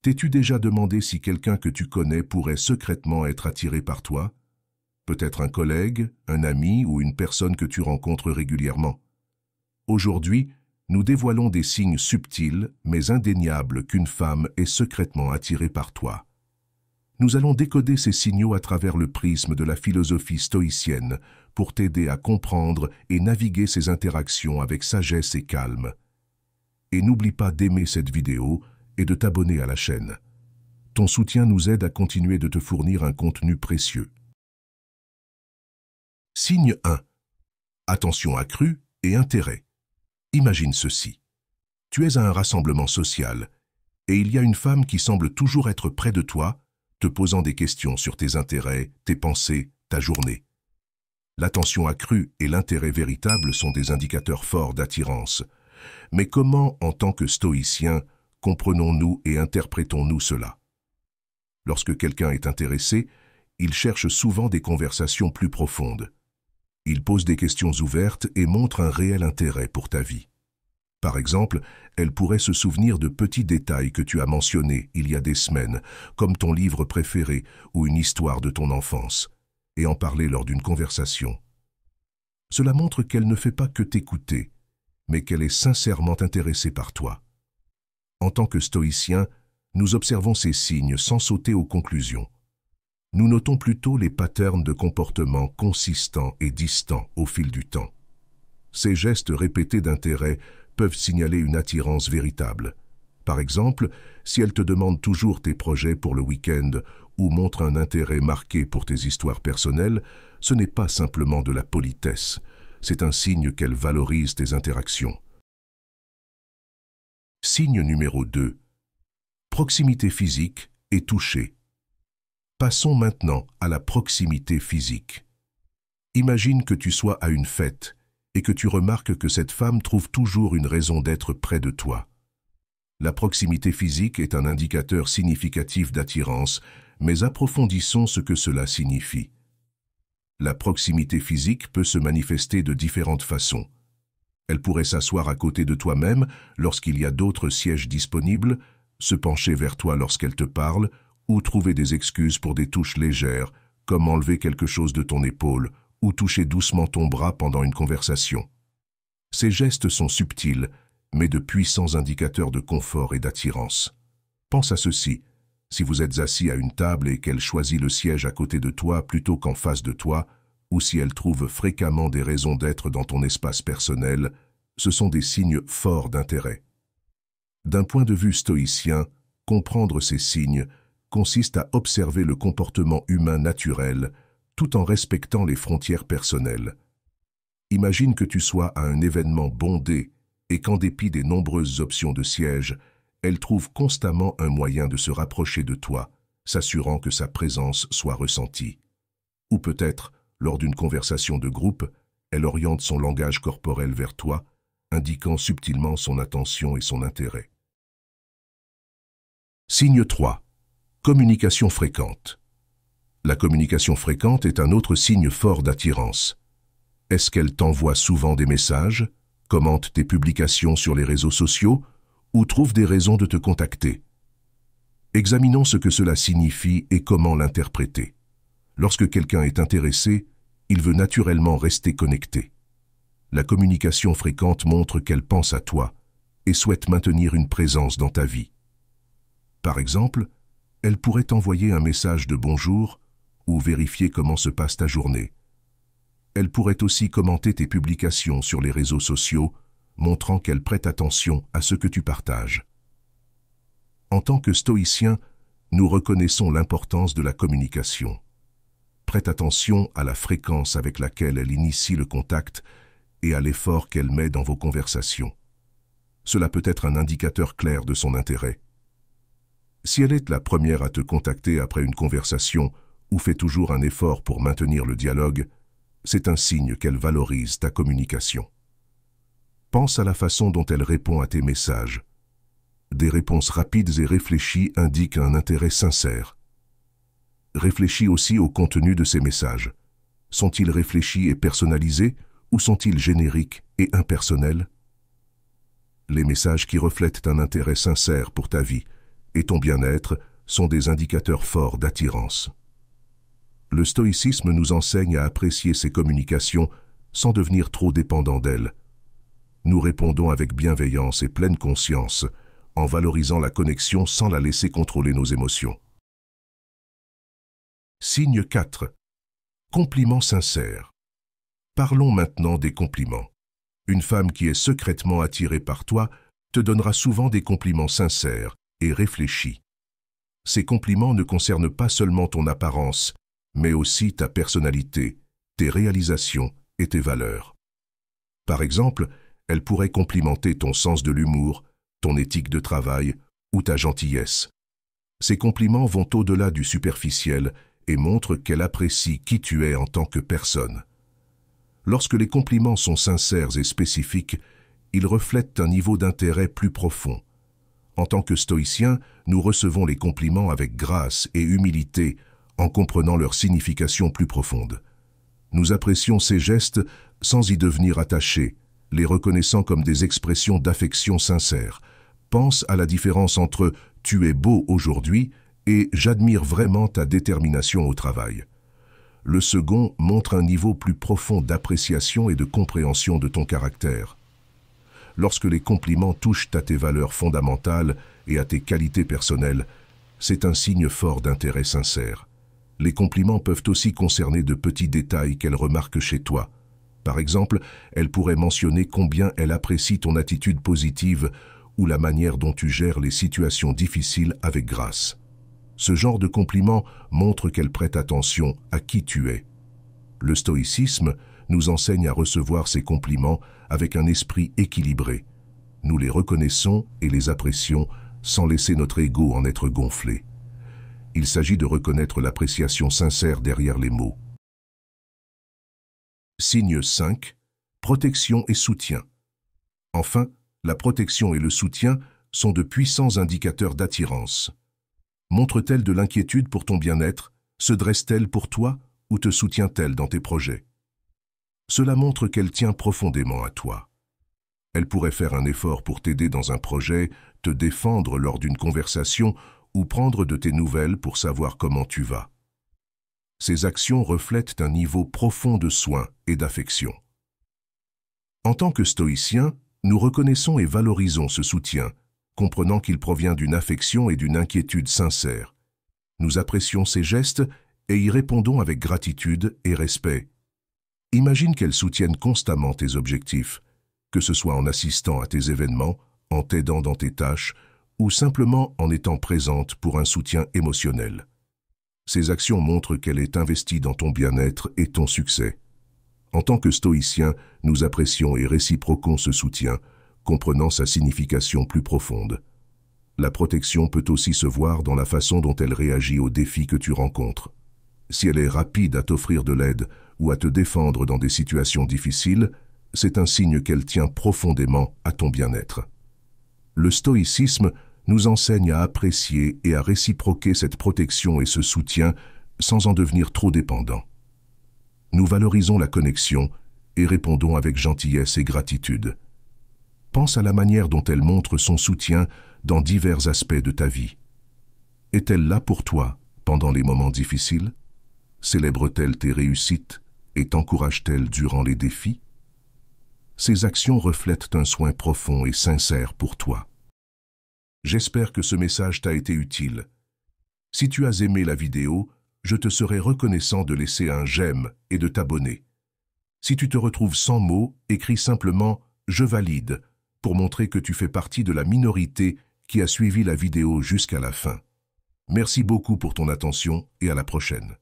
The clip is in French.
T'es-tu déjà demandé si quelqu'un que tu connais pourrait secrètement être attiré par toi? Peut-être un collègue, un ami ou une personne que tu rencontres régulièrement. Aujourd'hui, nous dévoilons des signes subtils mais indéniables qu'une femme est secrètement attirée par toi. Nous allons décoder ces signaux à travers le prisme de la philosophie stoïcienne pour t'aider à comprendre et naviguer ces interactions avec sagesse et calme. Et n'oublie pas d'aimer cette vidéo et de t'abonner à la chaîne. Ton soutien nous aide à continuer de te fournir un contenu précieux. Signe 1. Attention accrue et intérêt. Imagine ceci. Tu es à un rassemblement social et il y a une femme qui semble toujours être près de toi, te posant des questions sur tes intérêts, tes pensées, ta journée. L'attention accrue et l'intérêt véritable sont des indicateurs forts d'attirance. Mais comment, en tant que stoïciens, comprenons-nous et interprétons-nous cela? Lorsque quelqu'un est intéressé, il cherche souvent des conversations plus profondes. Il pose des questions ouvertes et montre un réel intérêt pour ta vie. Par exemple, elle pourrait se souvenir de petits détails que tu as mentionnés il y a des semaines, comme ton livre préféré ou une histoire de ton enfance, et en parler lors d'une conversation. Cela montre qu'elle ne fait pas que t'écouter, mais qu'elle est sincèrement intéressée par toi. En tant que stoïciens, nous observons ces signes sans sauter aux conclusions. Nous notons plutôt les patterns de comportement consistants et distants au fil du temps. Ces gestes répétés d'intérêt peuvent signaler une attirance véritable. Par exemple, si elle te demande toujours tes projets pour le week-end ou montre un intérêt marqué pour tes histoires personnelles, ce n'est pas simplement de la politesse, c'est un signe qu'elle valorise tes interactions. Signe numéro 2. Proximité physique et toucher. Passons maintenant à la proximité physique. Imagine que tu sois à une fête et que tu remarques que cette femme trouve toujours une raison d'être près de toi. La proximité physique est un indicateur significatif d'attirance, mais approfondissons ce que cela signifie. La proximité physique peut se manifester de différentes façons. Elle pourrait s'asseoir à côté de toi-même lorsqu'il y a d'autres sièges disponibles, se pencher vers toi lorsqu'elle te parle, ou trouver des excuses pour des touches légères, comme enlever quelque chose de ton épaule, ou toucher doucement ton bras pendant une conversation. Ces gestes sont subtils, mais de puissants indicateurs de confort et d'attirance. Pense à ceci. Si vous êtes assis à une table et qu'elle choisit le siège à côté de toi plutôt qu'en face de toi, ou si elle trouve fréquemment des raisons d'être dans ton espace personnel, ce sont des signes forts d'intérêt. D'un point de vue stoïcien, comprendre ces signes consiste à observer le comportement humain naturel tout en respectant les frontières personnelles. Imagine que tu sois à un événement bondé et qu'en dépit des nombreuses options de siège, elle trouve constamment un moyen de se rapprocher de toi, s'assurant que sa présence soit ressentie. Ou peut-être, lors d'une conversation de groupe, elle oriente son langage corporel vers toi, indiquant subtilement son attention et son intérêt. Signe 3. Communication fréquente. La communication fréquente est un autre signe fort d'attirance. Est-ce qu'elle t'envoie souvent des messages, commente tes publications sur les réseaux sociaux ou trouve des raisons de te contacter? Examinons ce que cela signifie et comment l'interpréter. Lorsque quelqu'un est intéressé, il veut naturellement rester connecté. La communication fréquente montre qu'elle pense à toi et souhaite maintenir une présence dans ta vie. Par exemple, elle pourrait t'envoyer un message de bonjour ou vérifier comment se passe ta journée. Elle pourrait aussi commenter tes publications sur les réseaux sociaux, montrant qu'elle prête attention à ce que tu partages. En tant que stoïciens, nous reconnaissons l'importance de la communication. Prête attention à la fréquence avec laquelle elle initie le contact et à l'effort qu'elle met dans vos conversations. Cela peut être un indicateur clair de son intérêt. Si elle est la première à te contacter après une conversation ou fait toujours un effort pour maintenir le dialogue, c'est un signe qu'elle valorise ta communication. Pense à la façon dont elle répond à tes messages. Des réponses rapides et réfléchies indiquent un intérêt sincère. Réfléchis aussi au contenu de ces messages. Sont-ils réfléchis et personnalisés ou sont-ils génériques et impersonnels? Les messages qui reflètent un intérêt sincère pour ta vie et ton bien-être sont des indicateurs forts d'attirance. Le stoïcisme nous enseigne à apprécier ces communications sans devenir trop dépendants d'elles. Nous répondons avec bienveillance et pleine conscience, en valorisant la connexion sans la laisser contrôler nos émotions. Signe 4. Compliments sincères. Parlons maintenant des compliments. Une femme qui est secrètement attirée par toi te donnera souvent des compliments sincères et réfléchis. Ces compliments ne concernent pas seulement ton apparence, mais aussi ta personnalité, tes réalisations et tes valeurs. Par exemple, elle pourrait complimenter ton sens de l'humour, ton éthique de travail ou ta gentillesse. Ces compliments vont au-delà du superficiel et montrent qu'elle apprécie qui tu es en tant que personne. Lorsque les compliments sont sincères et spécifiques, ils reflètent un niveau d'intérêt plus profond. En tant que stoïciens, nous recevons les compliments avec grâce et humilité, en comprenant leur signification plus profonde. Nous apprécions ces gestes sans y devenir attachés, les reconnaissant comme des expressions d'affection sincère. Pense à la différence entre « tu es beau aujourd'hui » et « j'admire vraiment ta détermination au travail ». Le second montre un niveau plus profond d'appréciation et de compréhension de ton caractère. Lorsque les compliments touchent à tes valeurs fondamentales et à tes qualités personnelles, c'est un signe fort d'intérêt sincère. Les compliments peuvent aussi concerner de petits détails qu'elle remarque chez toi. Par exemple, elle pourrait mentionner combien elle apprécie ton attitude positive ou la manière dont tu gères les situations difficiles avec grâce. Ce genre de compliments montre qu'elle prête attention à qui tu es. Le stoïcisme nous enseigne à recevoir ces compliments avec un esprit équilibré. Nous les reconnaissons et les apprécions sans laisser notre ego en être gonflé. Il s'agit de reconnaître l'appréciation sincère derrière les mots. Signe 5. Protection et soutien. Enfin, la protection et le soutien sont de puissants indicateurs d'attirance. Montre-t-elle de l'inquiétude pour ton bien-être? Se dresse-t-elle pour toi ou te soutient-elle dans tes projets? Cela montre qu'elle tient profondément à toi. Elle pourrait faire un effort pour t'aider dans un projet, te défendre lors d'une conversation ou prendre de tes nouvelles pour savoir comment tu vas. Ces actions reflètent un niveau profond de soin et d'affection. En tant que stoïciens, nous reconnaissons et valorisons ce soutien, comprenant qu'il provient d'une affection et d'une inquiétude sincères. Nous apprécions ces gestes et y répondons avec gratitude et respect. Imagine qu'elles soutiennent constamment tes objectifs, que ce soit en assistant à tes événements, en t'aidant dans tes tâches, ou simplement en étant présente pour un soutien émotionnel. Ces actions montrent qu'elle est investie dans ton bien-être et ton succès. En tant que stoïciens, nous apprécions et réciproquons ce soutien, comprenant sa signification plus profonde. La protection peut aussi se voir dans la façon dont elle réagit aux défis que tu rencontres. Si elle est rapide à t'offrir de l'aide ou à te défendre dans des situations difficiles, c'est un signe qu'elle tient profondément à ton bien-être. Le stoïcisme nous enseigne à apprécier et à réciproquer cette protection et ce soutien sans en devenir trop dépendant. Nous valorisons la connexion et répondons avec gentillesse et gratitude. Pense à la manière dont elle montre son soutien dans divers aspects de ta vie. Est-elle là pour toi pendant les moments difficiles? Célèbre-t-elle tes réussites et t'encourage-t-elle durant les défis? Ces actions reflètent un soin profond et sincère pour toi. J'espère que ce message t'a été utile. Si tu as aimé la vidéo, je te serai reconnaissant de laisser un j'aime et de t'abonner. Si tu te retrouves sans mots, écris simplement « Je valide » pour montrer que tu fais partie de la minorité qui a suivi la vidéo jusqu'à la fin. Merci beaucoup pour ton attention et à la prochaine.